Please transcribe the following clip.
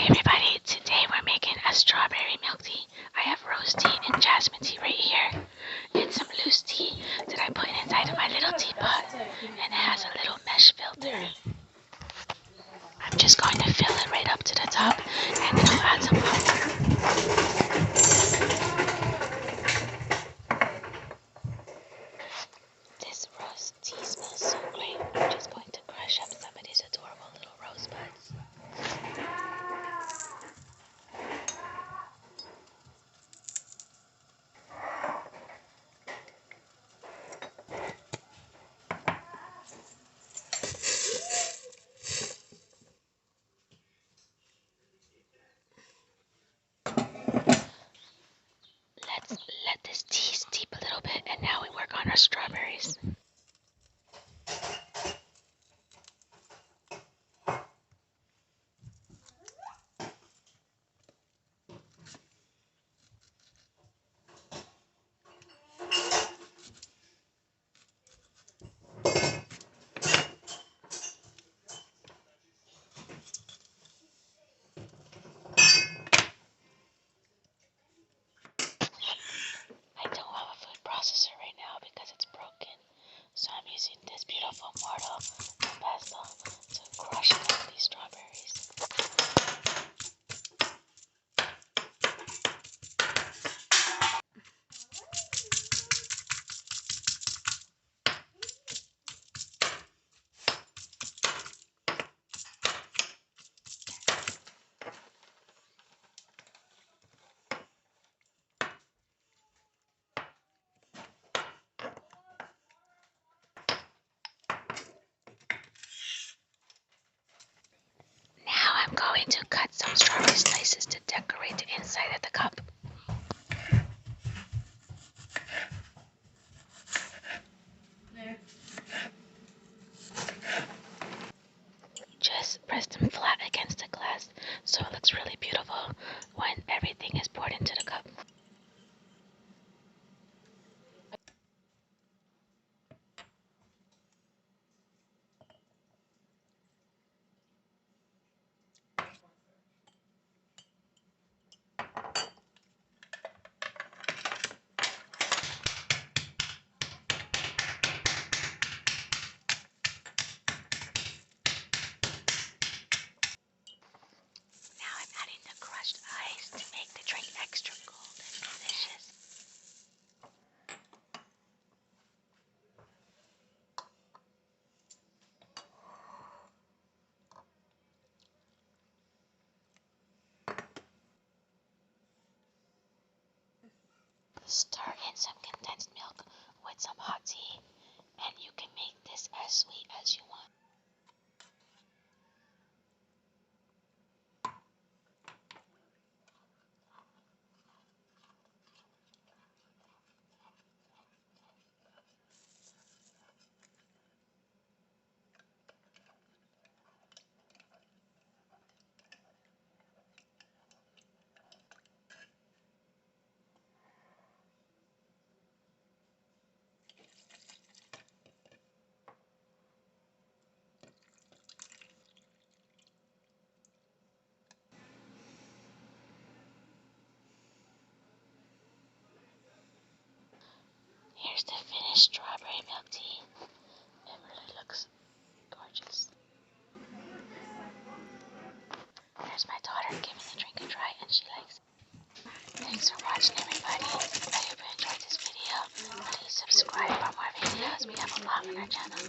Everybody, today we're making a strawberry milk tea. I have rose tea and jasmine tea right here, and some loose tea that I put inside of my little teapot, and it has a little mesh filter. I'm just going to fill it right up to the top, and then I'll add some hot water. This rose tea smells so great. I'm just going to crush up some of these adorable little rosebuds. Let's let this tea steep a little bit, and now we work on our strawberries. I don't have a food processor right now because it's broken, so I'm using this beautiful mortar and pestle to crush down these strawberries. Now I'm going to cut some strawberry slices to decorate the inside of the cup. Just press them flat against the glass so it looks really beautiful when everything is poured into the cup. Now I'm adding the crushed ice to make the drink extra cold and delicious. Stir in some condensed milk with some hot tea, and you can make this as sweet as you want. Here's the finished strawberry milk tea. It really looks gorgeous. There's my daughter giving the drink a try, and she likes it. Thanks for watching, everybody. I hope you enjoyed this video. Please subscribe for more videos. We have a lot on our channel.